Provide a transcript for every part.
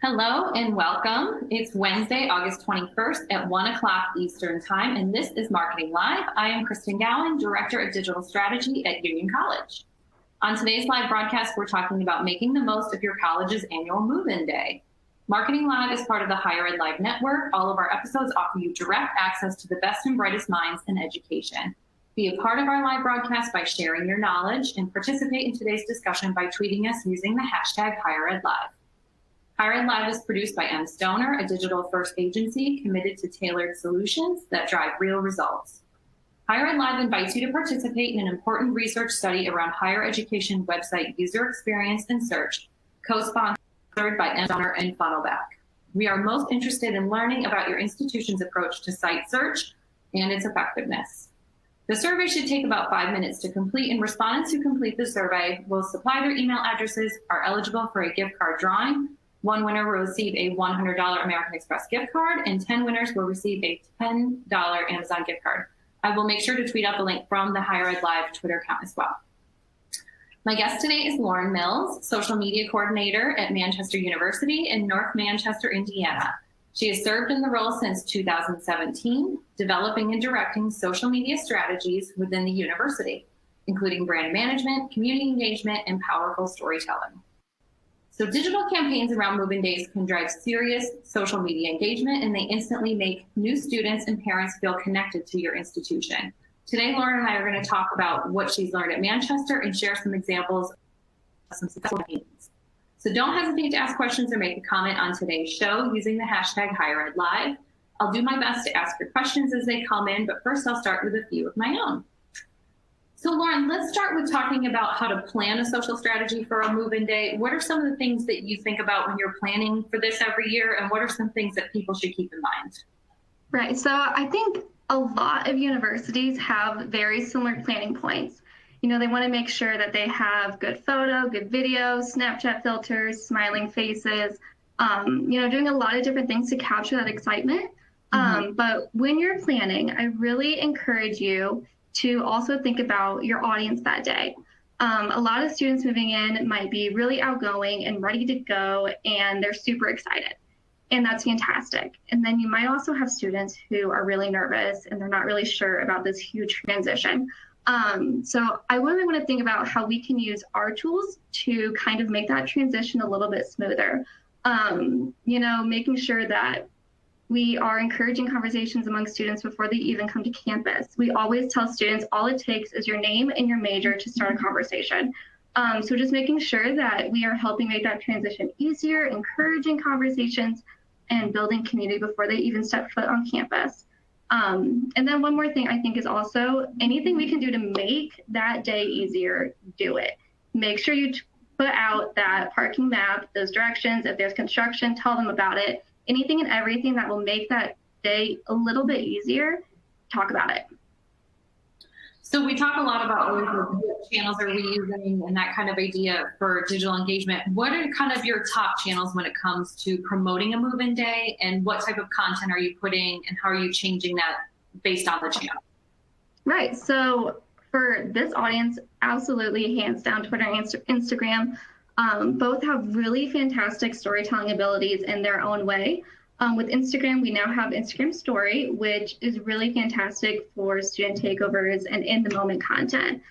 Hello and welcome. It's Wednesday, August 21st at 1 o'clock Eastern Time, and this is Marketing Live. I am Kristen Gowan, Director of Digital Strategy at Union College. On today's live broadcast, we're talking about making the most of your college's annual move-in day. Marketing Live is part of the Higher Ed Live Network. All of our episodes offer you direct access to the best and brightest minds in education. Be a part of our live broadcast by sharing your knowledge and participate in today's discussion by tweeting us using the hashtag HigherEdLive. Higher Ed Live is produced by M. Stoner, a digital-first agency committed to tailored solutions that drive real results. Higher Ed Live invites you to participate in an important research study around higher education website user experience and search, co-sponsored by M. Stoner and Funnelback. We are most interested in learning about your institution's approach to site search and its effectiveness. The survey should take about 5 minutes to complete, and respondents who complete the survey will supply their email addresses, are eligible for a gift card drawing. One winner will receive a $100 American Express gift card, and 10 winners will receive a $10 Amazon gift card. I will make sure to tweet out the link from the Higher Ed Live Twitter account as well. My guest today is Lauren Mills, Social Media Coordinator at Manchester University in North Manchester, Indiana. She has served in the role since 2017, developing and directing social media strategies within the university, including brand management, community engagement, and powerful storytelling. So digital campaigns around move-in days can drive serious social media engagement, and they instantly make new students and parents feel connected to your institution. Today, Lauren and I are going to talk about what she's learned at Manchester and share some examples of some successful campaigns. So don't hesitate to ask questions or make a comment on today's show using the hashtag HigherEdLive. I'll do my best to ask your questions as they come in, but first I'll start with a few of my own. So Lauren, let's start with talking about how to plan a social strategy for a move-in day. What are some of the things that you think about when you're planning for this every year, and what are some things that people should keep in mind? Right, so I think a lot of universities have very similar planning points. You know, they want to make sure that they have good photo, good video, Snapchat filters, smiling faces, doing a lot of different things to capture that excitement. But when you're planning, I really encourage you to also think about your audience that day. A lot of students moving in might be really outgoing and ready to go, and they're super excited. And that's fantastic. And then you might also have students who are really nervous and they're not really sure about this huge transition. So I really want to think about how we can use our tools to kind of make that transition a little bit smoother. Making sure that we are encouraging conversations among students before they even come to campus. We always tell students all it takes is your name and your major to start a conversation. So just making sure that we are helping make that transition easier, encouraging conversations, and building community before they even step foot on campus. And then one more thing I think is also anything we can do to make that day easier, do it. Make sure you put out that parking map, those directions. If there's construction, tell them about it. Anything and everything that will make that day a little bit easier, talk about it. So we talk a lot about what channels are we using and that kind of idea for digital engagement. What are kind of your top channels when it comes to promoting a move-in day, and what type of content are you putting and how are you changing that based on the channel? Right. So for this audience, absolutely hands down Twitter and Instagram. Both have really fantastic storytelling abilities in their own way. With Instagram, we now have Instagram Story, which is really fantastic for student takeovers and in-the-moment content,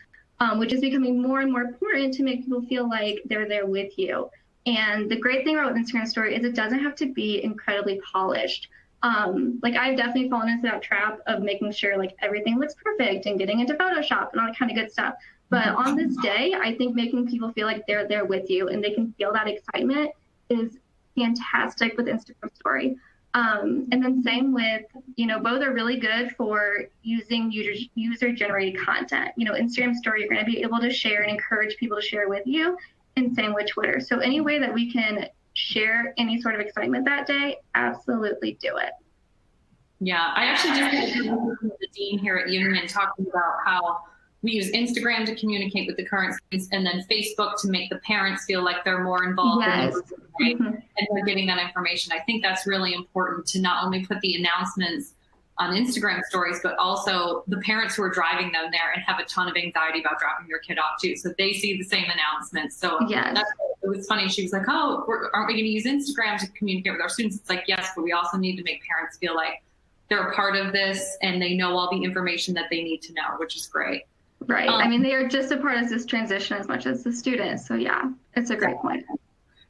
which is becoming more and more important to make people feel like they're there with you. And the great thing about Instagram Story is it doesn't have to be incredibly polished. I've definitely fallen into that trap of making sure everything looks perfect and getting into Photoshop and all that kind of good stuff. But on this day, I think making people feel like they're there with you and they can feel that excitement is fantastic with Instagram Story. And then same with, both are really good for using user-generated content. Instagram Story, you're going to be able to share and encourage people to share with you, and same with Twitter. So any way that we can share any sort of excitement that day, absolutely do it. Yeah, I actually just had the dean here at Union talking about how we use Instagram to communicate with the current students, and then Facebook to make the parents feel like they're more involved and they're getting that information. I think that's really important to not only put the announcements on Instagram stories, but also the parents who are driving them there and have a ton of anxiety about dropping their kid off too. So they see the same announcements. So that's it was funny. She was like, oh, aren't we going to use Instagram to communicate with our students? It's like, yes, but we also need to make parents feel like they're a part of this and they know all the information that they need to know, which is great. Right. I mean, they are just a part of this transition as much as the students. So yeah, it's a great point.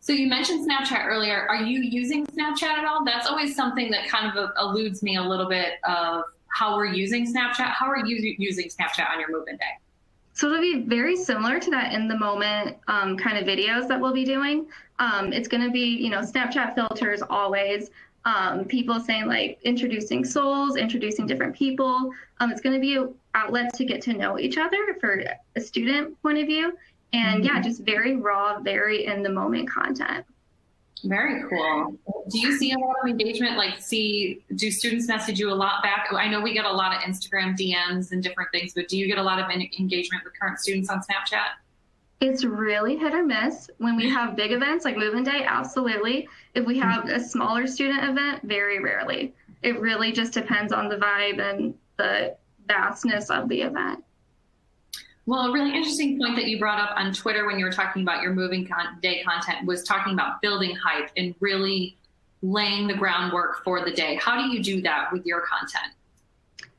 So you mentioned Snapchat earlier. Are you using Snapchat at all? That's always something that kind of eludes me a little bit of how we're using Snapchat. How are you using Snapchat on your move-in day? So it'll be very similar to that in the moment kind of videos that we'll be doing. It's going to be, you know, Snapchat filters always. People saying like introducing souls, introducing different people. It's going to be an outlet to get to know each other for a student point of view. And yeah, just very raw, very in the moment content. Very cool. Do you see a lot of engagement? Like, do students message you a lot back? I know we get a lot of Instagram DMs and different things, but do you get a lot of engagement with current students on Snapchat? It's really hit or miss. When we have big events like Move-In Day, absolutely. If we have a smaller student event, very rarely. It really just depends on the vibe and the vastness of the event. Well, a really interesting point that you brought up on Twitter when you were talking about your moving day content was talking about building hype and really laying the groundwork for the day. How do you do that with your content?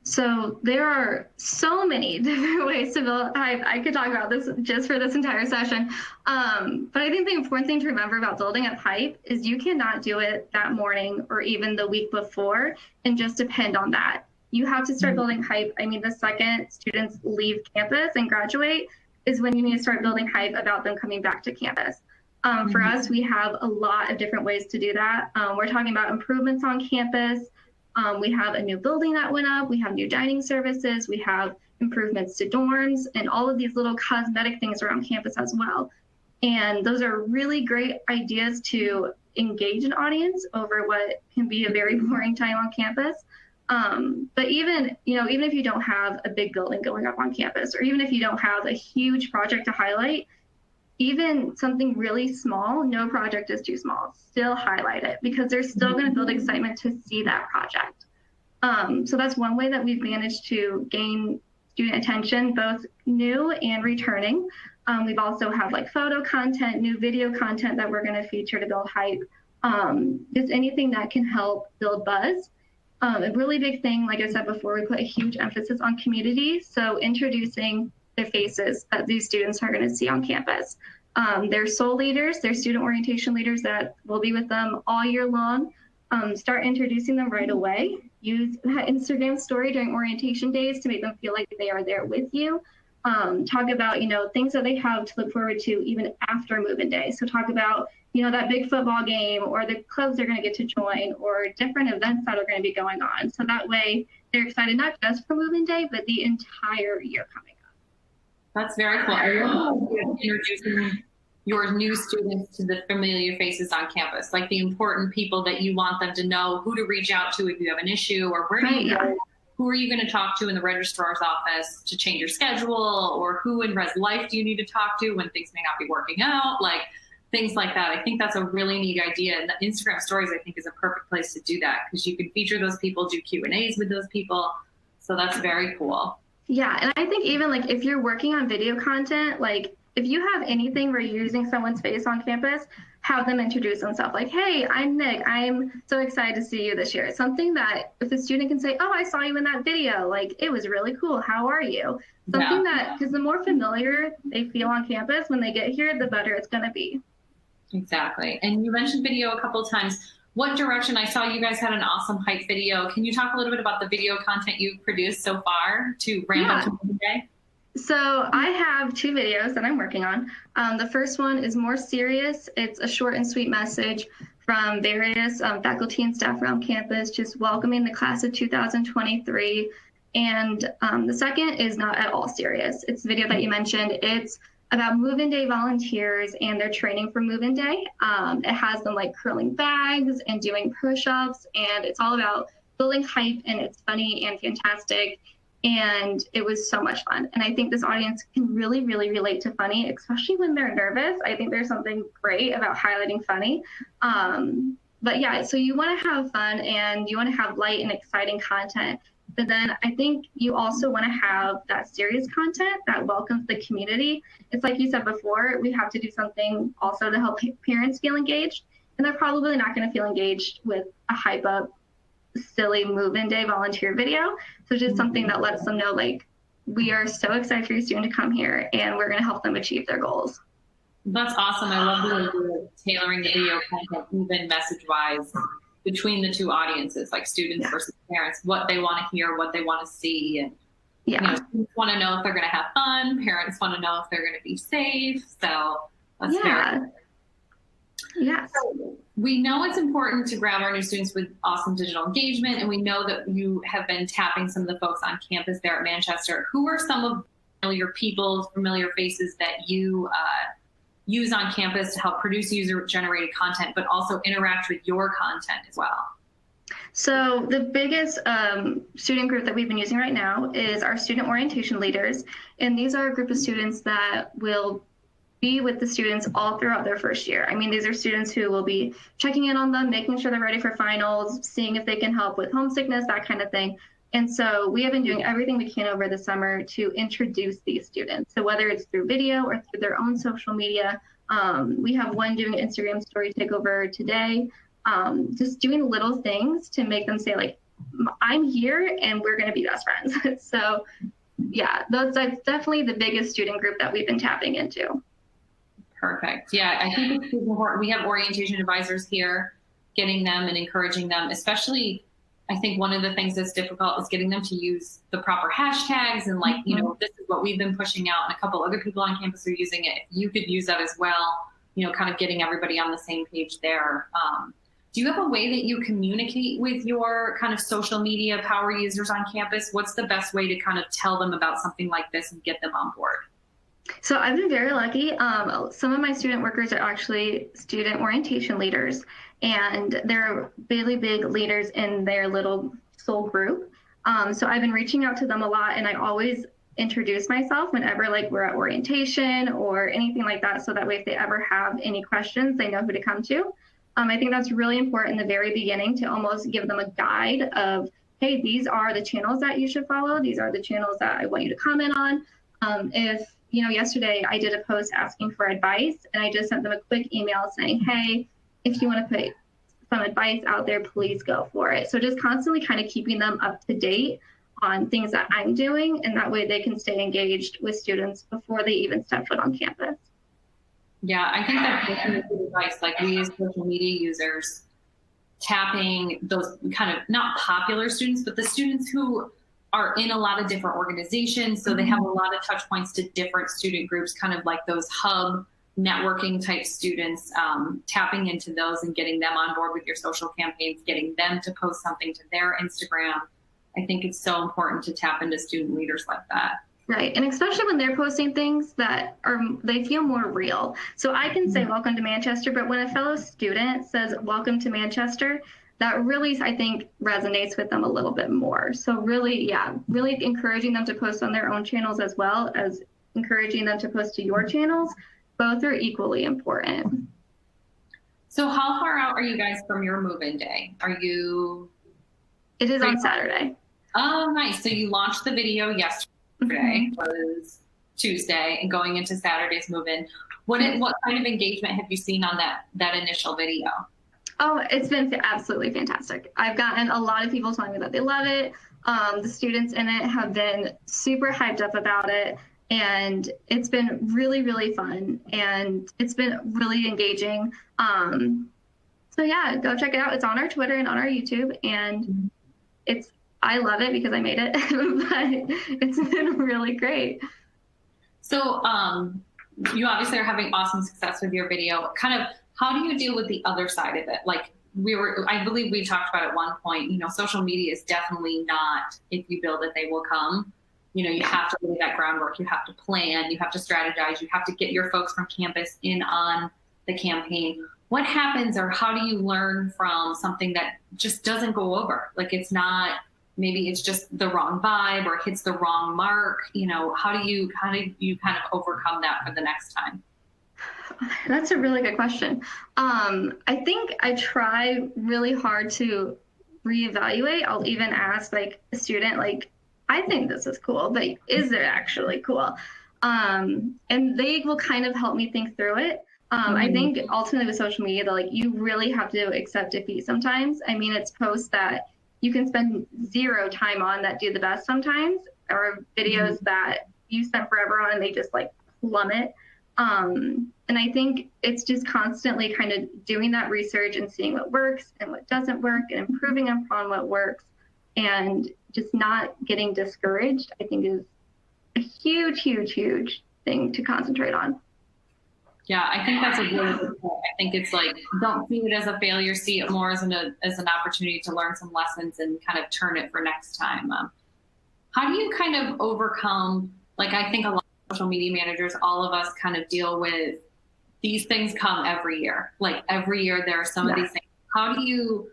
So there are so many different ways to build hype. I could talk about this just for this entire session. But I think the important thing to remember about building up hype is you cannot do it that morning or even the week before and just depend on that. You have to start building hype. I mean, the second students leave campus and graduate is when you need to start building hype about them coming back to campus. For us, we have a lot of different ways to do that. We're talking about improvements on campus. We have a new building that went up. We have new dining services. We have improvements to dorms and all of these little cosmetic things around campus as well. And those are really great ideas to engage an audience over what can be a very boring time on campus. But even if you don't have a big building going up on campus, or even if you don't have a huge project to highlight, even something really small, no project is too small, still highlight it because they're still going to build excitement to see that project. So that's one way that we've managed to gain student attention, both new and returning. We've also had like photo content, new video content that we're going to feature to build hype. Just anything that can help build buzz. A really big thing, like I said before, we put a huge emphasis on community. So introducing the faces that these students are going to see on campus. They're SOL leaders, they're student orientation leaders that will be with them all year long. Start introducing them right away. Use that Instagram story during orientation days to make them feel like they are there with you. Talk about, things that they have to look forward to even after move-in day. So talk about, that big football game or the clubs they're going to get to join or different events that are going to be going on. So that way they're excited not just for move-in day, but the entire year coming up. That's very cool. I love introducing your new students to the familiar faces on campus, like the important people that you want them to know, who to reach out to if you have an issue, or where do you go? Who are you going to talk to in the registrar's office to change your schedule, or who in Res Life do you need to talk to when things may not be working out, like things like that. I think that's a really neat idea. And the Instagram stories, I think, is a perfect place to do that because you can feature those people, do Q&As with those people. So that's very cool. Yeah, and I think even like if you're working on video content, like if you have anything where you're using someone's face on campus, have them introduce themselves. Like, hey, I'm Nick. I'm so excited to see you this year. Something that if the student can say, oh, I saw you in that video. Like, it was really cool. How are you? Something that, because the more familiar they feel on campus when they get here, the better it's going to be. Exactly. And you mentioned video a couple of times. What direction? I saw you guys had an awesome hype video. Can you talk a little bit about the video content you've produced so far to ramp up to Move-In Day? So I have 2 videos that I'm working on. The first one is more serious. It's a short and sweet message from various faculty and staff around campus, just welcoming the class of 2023. And the second is not at all serious. It's the video that you mentioned. It's about Move-In Day volunteers and their training for Move-In Day. It has them like curling bags and doing push-ups, and it's all about building hype, and it's funny and fantastic. And it was so much fun. And I think this audience can really, really relate to funny, especially when they're nervous. I think there's something great about highlighting funny. But yeah, so you want to have fun and you want to have light and exciting content. But then I think you also want to have that serious content that welcomes the community. It's like you said before, we have to do something also to help parents feel engaged. And they're probably not going to feel engaged with a hype up, silly move-in day volunteer video. So just something that lets them know, like, we are so excited for your student to come here and we're going to help them achieve their goals. That's awesome. I love the idea of tailoring the video content, even message-wise, between the two audiences, like students versus parents, what they want to hear, what they want to see. And students want to know if they're going to have fun. Parents want to know if they're going to be safe. So that's very Yeah. So we know it's important to grab our new students with awesome digital engagement, and we know that you have been tapping some of the folks on campus there at Manchester. Who are some of familiar people, familiar faces that you use on campus to help produce user-generated content, but also interact with your content as well? So the biggest student group that we've been using right now is our student orientation leaders. And these are a group of students that will be with the students all throughout their first year. I mean, these are students who will be checking in on them, making sure they're ready for finals, seeing if they can help with homesickness, that kind of thing. And so we have been doing everything we can over the summer to introduce these students. So whether it's through video or through their own social media, we have one doing an Instagram story takeover today, just doing little things to make them say, like, I'm here and we're going to be best friends. So yeah, that's definitely the biggest student group that we've been tapping into. Perfect. Yeah, I think it's super important. We have orientation advisors here, getting them and encouraging them, especially I think one of the things that's difficult is getting them to use the proper hashtags and like, this is what we've been pushing out and a couple other people on campus are using it. If you could use that as well, kind of getting everybody on the same page there. Do you have a way that you communicate with your kind of social media power users on campus? What's the best way to kind of tell them about something like this and get them on board? So I've been very lucky. Some of my student workers are actually student orientation leaders, and they're really big leaders in their little soul group. So I've been reaching out to them a lot, and I always introduce myself whenever we're at orientation or anything like that. So that way, if they ever have any questions, they know who to come to. I think that's really important in the very beginning to almost give them a guide of, hey, these are the channels that you should follow. These are the channels that I want you to comment on. Yesterday I did a post asking for advice, and I just sent them a quick email saying, hey, if you want to put some advice out there, please go for it. So just constantly kind of keeping them up to date on things that I'm doing, and that way they can stay engaged with students before they even step foot on campus. Yeah, I think that's good advice. Like we as social media users, tapping those kind of not popular students, but the students who are in a lot of different organizations. So they have a lot of touch points to different student groups, kind of like those hub networking type students, tapping into those and getting them on board with your social campaigns, getting them to post something to their Instagram. I think it's so important to tap into student leaders like that. Right. And especially when they're posting things that they feel more real. So I can say welcome to Manchester, but when a fellow student says welcome to Manchester, that really, I think, resonates with them a little bit more. So really, really encouraging them to post on their own channels as well as encouraging them to post to your channels. Both are equally important. So how far out are you guys from your move-in day? It is on Saturday. Oh, nice. So you launched the video yesterday, was Tuesday, and going into Saturday's move-in. What kind of engagement have you seen on that initial video? Oh, it's been absolutely fantastic. I've gotten a lot of people telling me that they love it. The students in it have been super hyped up about it, and it's been really, really fun, and it's been really engaging. So yeah, go check it out. It's on our Twitter and on our YouTube, and I love it because I made it, but it's been really great. So you obviously are having awesome success with your video. Kind of, how do you deal with the other side of it? Like I believe we talked about at one point, social media is definitely not, if you build it, they will come. You have to lay that groundwork. You have to plan, you have to strategize, you have to get your folks from campus in on the campaign. What happens, or how do you learn from something that just doesn't go over? Like maybe it's just the wrong vibe or hits the wrong mark. How do you kind of overcome that for the next time? That's a really good question. I think I try really hard to reevaluate, I'll even ask like a student, like, I think this is cool, but is it actually cool? And they will kind of help me think through it. I think ultimately with social media, though, like you really have to accept defeat sometimes. I mean, it's posts that you can spend zero time on that do the best sometimes, or videos that you spent forever on and they just like plummet. And I think it's just constantly kind of doing that research and seeing what works and what doesn't work and improving upon what works, and just not getting discouraged, I think is a huge, huge, huge thing to concentrate on. Yeah, I think that's a really good point. I think it's like, don't see it as a failure, see it more as an opportunity to learn some lessons and kind of turn it for next time. How do you kind of overcome, like I think a lot of social media managers, all of us kind of deal with these things come every year. Like every year there are some of these things. How do you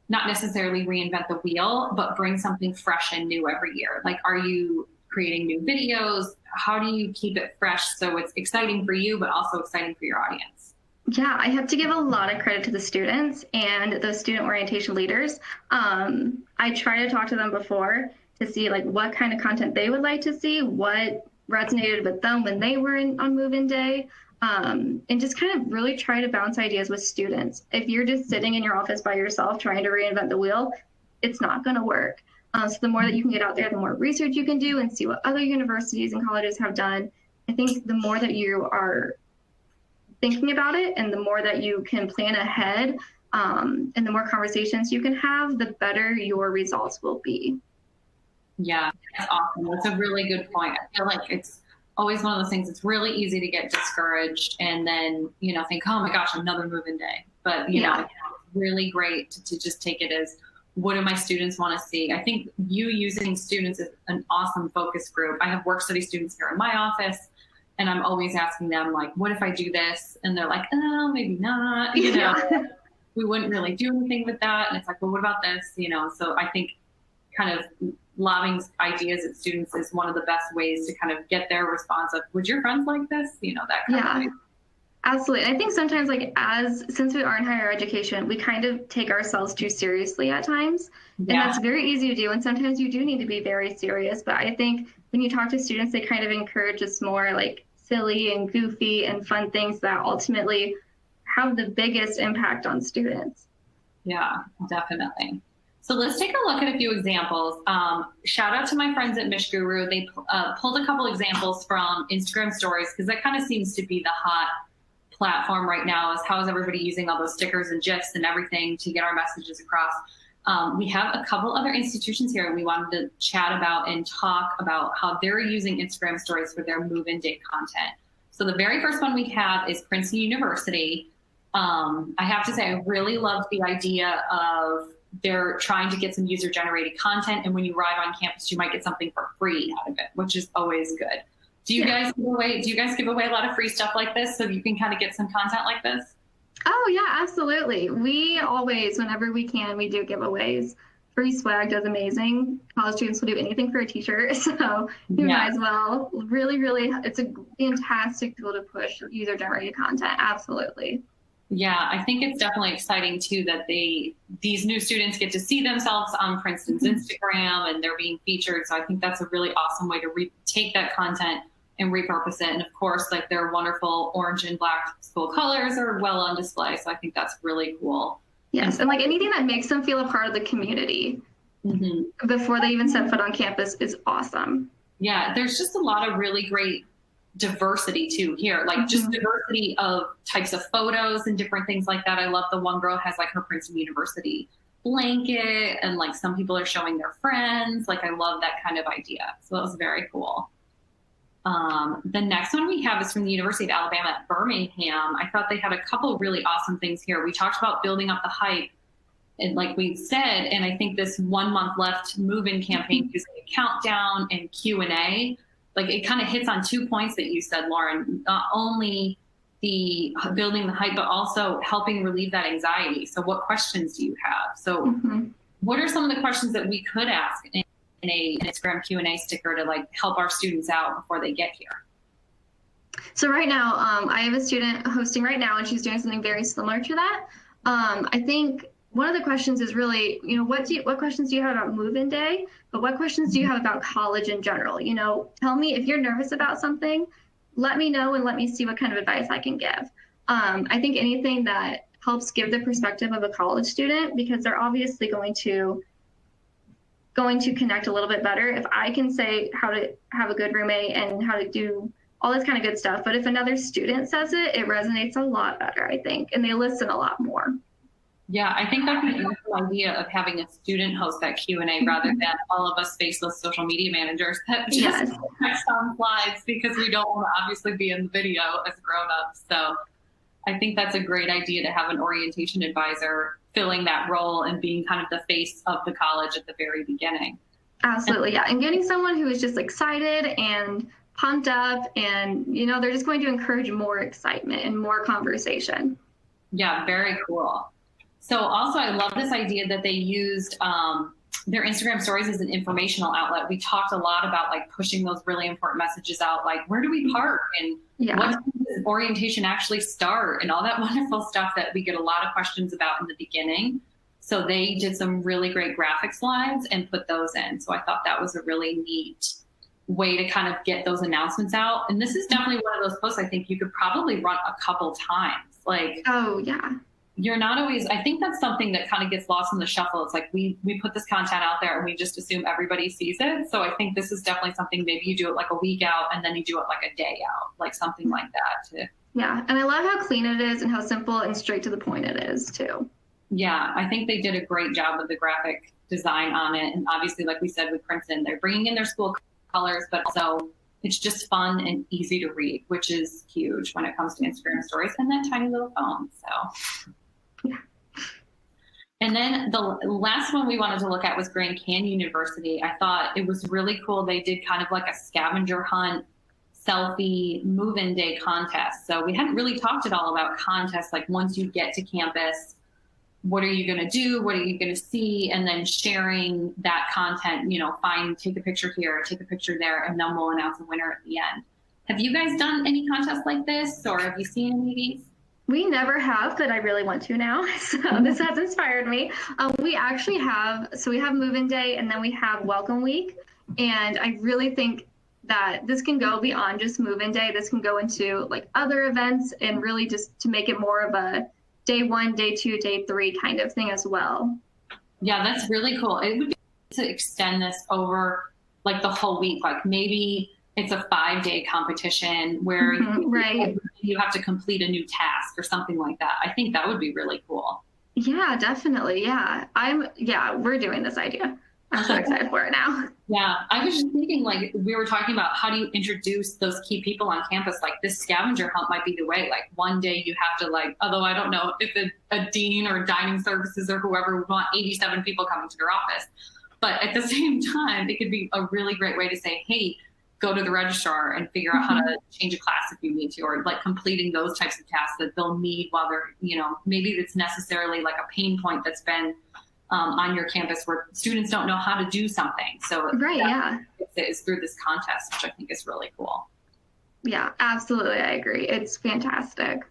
not necessarily reinvent the wheel, but bring something fresh and new every year? Like, are you creating new videos? How do you keep it fresh so it's exciting for you, but also exciting for your audience? Yeah, I have to give a lot of credit to the students and those student orientation leaders. I try to talk to them before to see like what kind of content they would like to see, what resonated with them when they were on move-in day, and just kind of really try to bounce ideas with students. If you're just sitting in your office by yourself trying to reinvent the wheel, it's not going to work. So the more that you can get out there, the more research you can do and see what other universities and colleges have done. I think the more that you are thinking about it and the more that you can plan ahead, and the more conversations you can have, the better your results will be. Yeah, that's awesome. That's a really good point. I feel like it's always one of those things. It's really easy to get discouraged and then, think, oh my gosh, another move-in day. But, it's really great to just take it as, what do my students want to see? I think you using students is an awesome focus group. I have work study students here in my office, and I'm always asking them, like, what if I do this? And they're like, oh, maybe not. We wouldn't really do anything with that. And it's like, well, what about this? So I think kind of lobbing ideas at students is one of the best ways to kind of get their response of, would your friends like this? That kind of thing. Absolutely. I think sometimes since we are in higher education, we kind of take ourselves too seriously at times. And that's very easy to do. And sometimes you do need to be very serious. But I think when you talk to students, they kind of encourage us more like silly and goofy and fun things that ultimately have the biggest impact on students. Yeah, definitely. So let's take a look at a few examples. Shout out to my friends at Mish Guru. They pulled a couple examples from Instagram stories, because that kind of seems to be the hot platform right now, is how is everybody using all those stickers and GIFs and everything to get our messages across. We have a couple other institutions here we wanted to chat about and talk about how they're using Instagram stories for their move-in day content. So the very first one we have is Princeton University. I have to say, I really loved the idea of they're trying to get some user-generated content, and when you arrive on campus, you might get something for free out of it, which is always good. Do you guys give away a lot of free stuff like this so you can kind of get some content like this? Oh yeah, absolutely. We always, whenever we can, we do giveaways. Free swag does amazing. College students will do anything for a t-shirt, so you might as well. Really, really, it's a fantastic tool to push user-generated content. Absolutely. Yeah, I think it's definitely exciting too that these new students get to see themselves on Princeton's Instagram and they're being featured. So I think that's a really awesome way to take that content and repurpose it. And of course, like their wonderful orange and black school colors are well on display. So I think that's really cool. Yes, and like anything that makes them feel a part of the community before they even set foot on campus is awesome. Yeah, there's just a lot of really great diversity too here, like just diversity of types of photos and different things like that. I love the one girl has like her Princeton University blanket, and like some people are showing their friends. Like I love that kind of idea. So that was very cool. The next one we have is from the University of Alabama at Birmingham. I thought they had a couple really awesome things here. We talked about building up the hype, and like we said, and I think this 1 month left move-in campaign using a countdown and Q&A, like it kind of hits on 2 points that you said, Lauren, not only the building the hype, but also helping relieve that anxiety. So what questions do you have? So what are some of the questions that we could ask in an Instagram Q&A sticker to like help our students out before they get here? So right now, I have a student hosting right now, and she's doing something very similar to that. I think one of the questions is really, what questions do you have about move-in day, but what questions do you have about college in general? Tell me if you're nervous about something, let me know and let me see what kind of advice I can give. I think anything that helps give the perspective of a college student, because they're obviously going to connect a little bit better if I can say how to have a good roommate and how to do all this kind of good stuff. But if another student says it, it resonates a lot better, I think, and they listen a lot more. Yeah, I think that's an awesome idea of having a student host that Q&A rather than all of us faceless social media managers that just text on slides, because we don't want to obviously be in the video as grown-ups. So I think that's a great idea to have an orientation advisor filling that role and being kind of the face of the college at the very beginning. Absolutely, yeah. And getting someone who is just excited and pumped up, and they're just going to encourage more excitement and more conversation. Yeah, very cool. So also, I love this idea that they used their Instagram stories as an informational outlet. We talked a lot about like pushing those really important messages out, like where do we park and what does orientation actually start and all that wonderful stuff that we get a lot of questions about in the beginning. So they did some really great graphic slides and put those in. So I thought that was a really neat way to kind of get those announcements out. And this is definitely one of those posts I think you could probably run a couple times. Like, oh yeah. You're not always, I think that's something that kind of gets lost in the shuffle. It's like we put this content out there and we just assume everybody sees it. So I think this is definitely something, maybe you do it like a week out and then you do it like a day out, like something like that. Yeah, and I love how clean it is and how simple and straight to the point it is too. Yeah, I think they did a great job with the graphic design on it. And obviously, like we said with Princeton, they're bringing in their school colors, but also it's just fun and easy to read, which is huge when it comes to Instagram stories and that tiny little phone. So. Yeah. And then the last one we wanted to look at was Grand Canyon University. I thought it was really cool. They did kind of like a scavenger hunt, selfie, move-in day contest. So we hadn't really talked at all about contests, like once you get to campus, what are you going to do? What are you going to see? And then sharing that content, take a picture here, take a picture there, and then we'll announce a winner at the end. Have you guys done any contests like this, or have you seen any of these? We never have, but I really want to now. So this has inspired me. We actually have, we have move-in day and then we have welcome week. And I really think that this can go beyond just move-in day. This can go into like other events and really just to make it more of a day 1, day 2, day 3 kind of thing as well. Yeah, that's really cool. It would be to extend this over like the whole week, like maybe it's a 5-day competition where you have to complete a new task or something like that. I think that would be really cool. Yeah, definitely. Yeah. We're doing this idea. I'm so excited for it now. Yeah. I was just thinking, like, we were talking about how do you introduce those key people on campus? Like this scavenger hunt might be the way. Like one day you have to although I don't know if a dean or dining services or whoever would want 87 people coming to their office. But at the same time, it could be a really great way to say, hey, go to the registrar and figure out how to change a class if you need to, or like completing those types of tasks that they'll need while they're, maybe it's necessarily like a pain point that's been on your campus where students don't know how to do something. So it's through this contest, which I think is really cool. Yeah, absolutely. I agree. It's fantastic.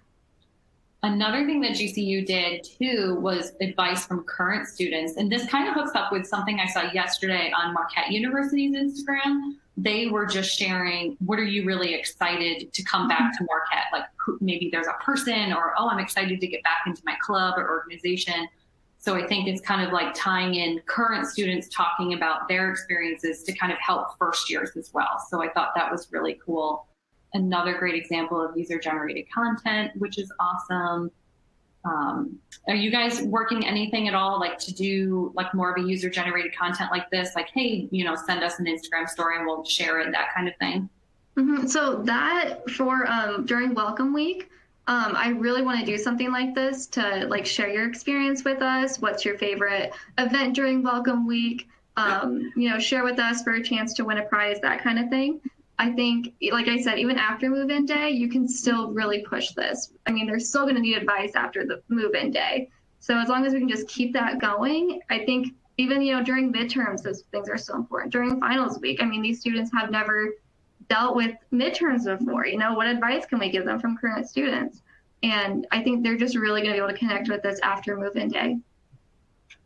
Another thing that GCU did too was advice from current students. And this kind of hooks up with something I saw yesterday on Marquette University's Instagram. They were just sharing, what are you really excited to come back to Marquette? Like maybe there's a person or, oh, I'm excited to get back into my club or organization. So I think it's kind of like tying in current students talking about their experiences to kind of help first years as well. So I thought that was really cool. Another great example of user-generated content, which is awesome. Are you guys working anything at all like to do like more of a user-generated content like this? Like, hey, send us an Instagram story and we'll share it, that kind of thing? Mm-hmm. So that for during Welcome Week, I really want to do something like this to like share your experience with us. What's your favorite event during Welcome Week? Share with us for a chance to win a prize, that kind of thing. I think, like I said, even after move-in day, you can still really push this. I mean, they're still going to need advice after the move-in day. So as long as we can just keep that going, I think even, during midterms, those things are so important. During finals week, I mean, these students have never dealt with midterms before. What advice can we give them from current students? And I think they're just really going to be able to connect with this after move-in day.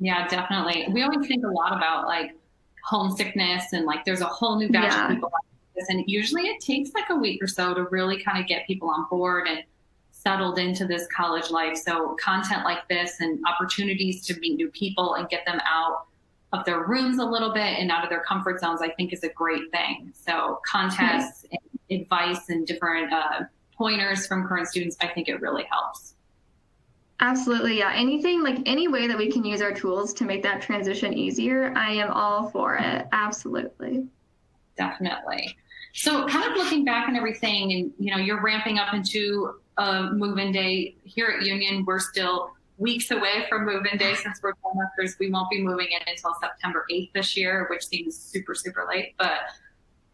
Yeah, definitely. We always think a lot about like homesickness and like there's a whole new batch of Yeah. people like this. And usually it takes like a week or so to really kind of get people on board and settled into this college life. So content like this and opportunities to meet new people and get them out of their rooms a little bit and out of their comfort zones, I think is a great thing. So contests and advice and different pointers from current students, I think it really helps. Absolutely, yeah. Anything, like any way that we can use our tools to make that transition easier, I am all for it. Absolutely. Definitely. So kind of looking back on everything and, you know, you're ramping up into a move-in day here at Union. We're still weeks away from move-in day since we're trimesters. We won't be moving in until September 8th this year, which seems super, super late. But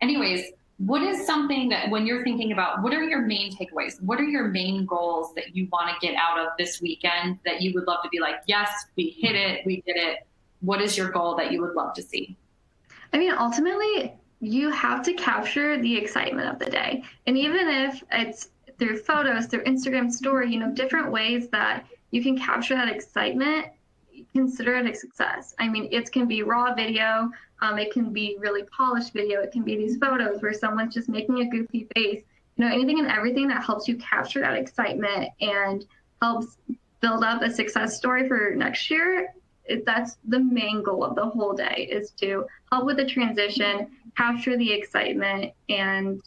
anyways, what is something that when you're thinking about what are your main takeaways? What are your main goals that you want to get out of this weekend that you would love to be like, yes, we hit it, we did it. What is your goal that you would love to see? I mean, ultimately, you have to capture the excitement of the day. And even if it's through photos, through Instagram story, you know, different ways that you can capture that excitement, consider it a success. I mean, it can be raw video, it can be really polished video, it can be these photos where someone's just making a goofy face, you know, anything and everything that helps you capture that excitement and helps build up a success story for next year. That's the main goal of the whole day, is to help with the transition, capture the excitement, and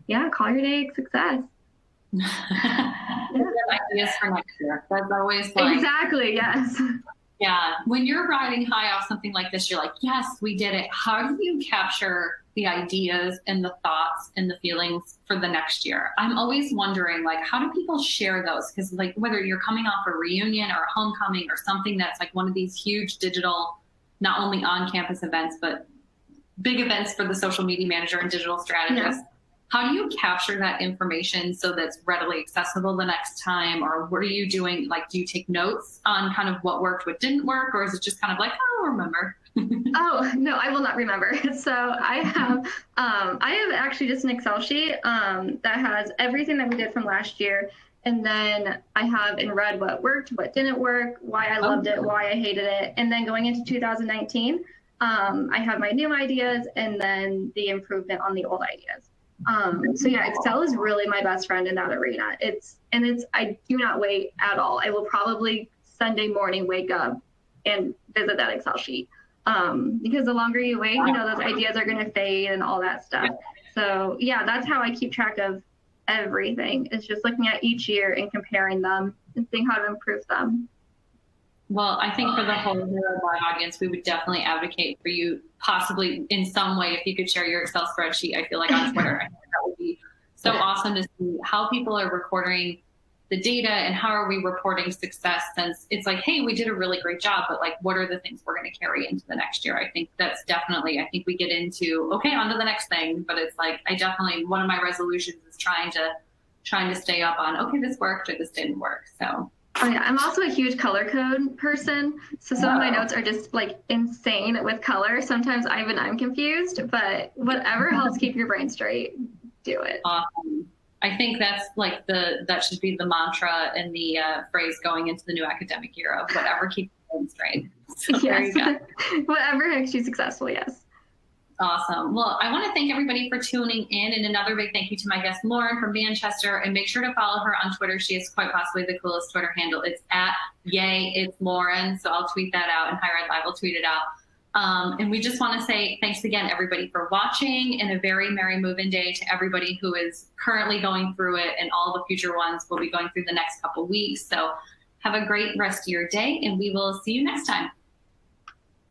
yeah, call your day a success. Ideas for next year. That's always like Exactly, yes. yeah. When you're riding high off something like this, you're like, yes, we did it. How do you capture the ideas and the thoughts and the feelings for the next year? I'm always wondering, like, how do people share those? Because like whether you're coming off a reunion or a homecoming or something that's like one of these huge digital, not only on campus events, but big events for the social media manager and digital strategist. Yeah. How do you capture that information so that's readily accessible the next time? Or what are you doing? Like, do you take notes on kind of what worked, what didn't work? Or is it just kind of like, oh, I'll remember? Oh, no, I will not remember. So I have actually just an Excel sheet that has everything that we did from last year. And then I have in red what worked, what didn't work, why I loved it, why I hated it. And then going into 2019, I have my new ideas and then the improvement on the old ideas. So yeah, Excel is really my best friend in that arena. I do not wait at all. I will probably Sunday morning wake up and visit that Excel sheet. Because the longer you wait, you know, those ideas are going to fade and all that stuff. So yeah, that's how I keep track of everything. It's just looking at each year and comparing them and seeing how to improve them. Well, I think for the whole Hero Live audience, we would definitely advocate for you, possibly in some way, if you could share your Excel spreadsheet, I feel like on Twitter. I think that would be so awesome to see how people are recording the data and how are we reporting success, since it's like, hey, we did a really great job, but like, what are the things we're going to carry into the next year? I think that's definitely, I think we get into, okay, on to the next thing, but it's like, I definitely, one of my resolutions is trying to stay up on, okay, this worked or this didn't work. So. Oh yeah, I'm also a huge color code person. So some of my notes are just like insane with color. Sometimes I'm confused, but whatever helps keep your brain straight, do it. Awesome. I think that's like that should be the mantra and the phrase going into the new academic year of whatever keeps your brain straight. So yes. Whatever makes you successful, yes. Awesome. Well, I want to thank everybody for tuning in, and another big thank you to my guest, Lauren from Manchester, and make sure to follow her on Twitter. She is quite possibly the coolest Twitter handle. It's @YayIt'sLauren. So I'll tweet that out, and High Ride Live will tweet it out. And we just want to say thanks again, everybody, for watching, and a very merry move-in day to everybody who is currently going through it, and all the future ones will be going through the next couple weeks. So have a great rest of your day, and we will see you next time.